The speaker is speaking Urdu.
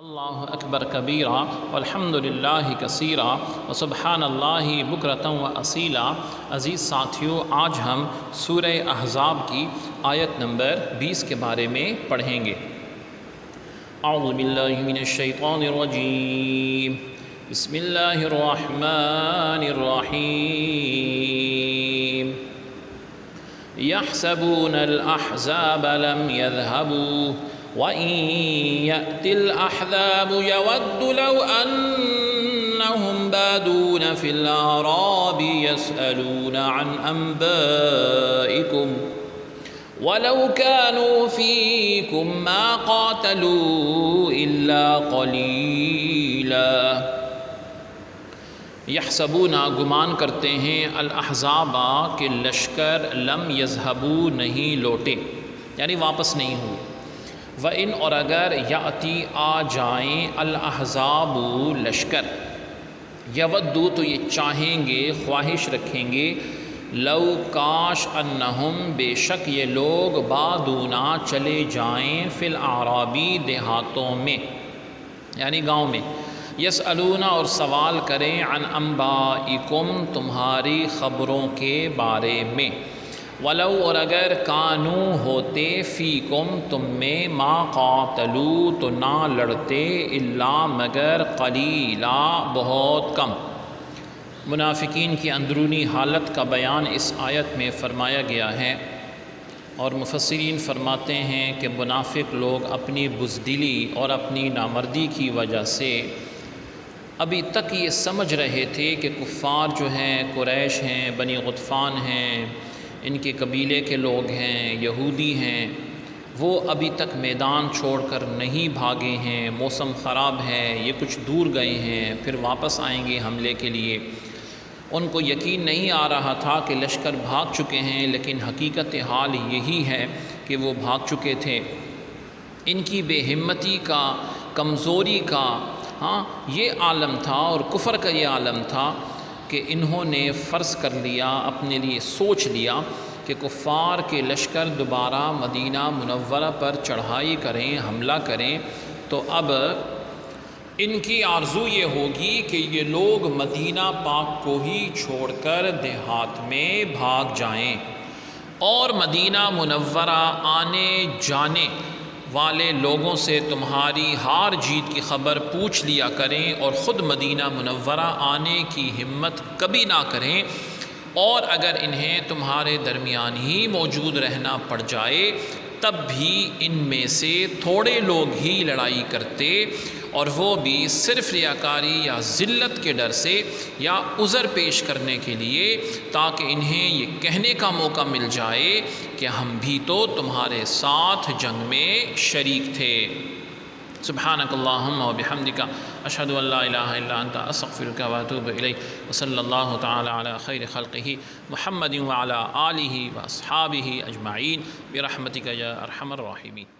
اللہ اکبر کبیرہ والحمد للہ کثیرہ وسبحان اللہ بکرۃ واصیلا۔ عزیز ساتھیو، آج ہم سورہ احزاب کی آیت نمبر 20 کے بارے میں پڑھیں گے۔ اعوذ باللہ من الشیطان الرجیم، بسم اللہ الرحمن الرحیم۔ يحسبون الأحزاب لم يذهبوا وَإِن يَأْتِ الْأَحْزَابُ يَوَدُّ لَوْ أَنَّهُمْ بَادُونَ فِي الْأَعْرَابِ يَسْأَلُونَ عَنْ أَنْبَائِكُمْ وَلَوْ كَانُوا فِيكُمْ مَا قَاتَلُوا إِلَّا قَلِيلًا۔ يحسبون گمان کرتے ہیں، الاحزاب کے لشکر، لم یذہبوا نہیں لوٹے، یعنی واپس نہیں ہوئے۔ وَإِنْ اور اگر یاتی آ جائیں الاحزاب لشکر، یودو تو یہ چاہیں گے، خواہش رکھیں گے، لو کاش انہم بے شک یہ لوگ بادونا چلے جائیں فی الاعرابی دیہاتوں میں، یعنی گاؤں میں، یسألون اور سوال کریں عن انبائکم تمہاری خبروں کے بارے میں، ولو اور اگر کانو ہوتے فیکم تم میں، ما قاتلو تو نہ لڑتے، الا مگر قلیلا بہت کم۔ منافقین کی اندرونی حالت کا بیان اس آیت میں فرمایا گیا ہے، اور مفسرین فرماتے ہیں کہ منافق لوگ اپنی بزدلی اور اپنی نامردی کی وجہ سے ابھی تک یہ سمجھ رہے تھے کہ کفار جو ہیں، قریش ہیں، بنی غطفان ہیں، ان کے قبیلے کے لوگ ہیں، یہودی ہیں، وہ ابھی تک میدان چھوڑ کر نہیں بھاگے ہیں، موسم خراب ہے، یہ کچھ دور گئے ہیں، پھر واپس آئیں گے حملے کے لیے۔ ان کو یقین نہیں آ رہا تھا کہ لشکر بھاگ چکے ہیں، لیکن حقیقت حال یہی ہے کہ وہ بھاگ چکے تھے۔ ان کی بے ہمتی کا، کمزوری کا یہ عالم تھا، اور کفر کا یہ عالم تھا کہ انہوں نے فرض کر لیا، اپنے لیے سوچ لیا کہ کفار کے لشکر دوبارہ مدینہ منورہ پر چڑھائی کریں، حملہ کریں، تو اب ان کی آرزو یہ ہوگی کہ یہ لوگ مدینہ پاک کو ہی چھوڑ کر دیہات میں بھاگ جائیں، اور مدینہ منورہ آنے جانے والے لوگوں سے تمہاری ہار جیت کی خبر پوچھ لیا کریں، اور خود مدینہ منورہ آنے کی ہمت کبھی نہ کریں، اور اگر انہیں تمہارے درمیان ہی موجود رہنا پڑ جائے تب بھی ان میں سے تھوڑے لوگ ہی لڑائی کرتے، اور وہ بھی صرف ریاکاری یا ذلت کے ڈر سے یا عذر پیش کرنے کے لیے، تاکہ انہیں یہ کہنے کا موقع مل جائے کہ ہم بھی تو تمہارے ساتھ جنگ میں شریک تھے۔ سبحانک اللہم و بحمدک، اشہد ان لا الہ الا انت، استغفرک و اتوب الیک، وصلی اللہ تعالی علی خیر خلقہ محمد وعلی آلہ و اصحابہ اجمعین برحمتک یا ارحم الراحمین۔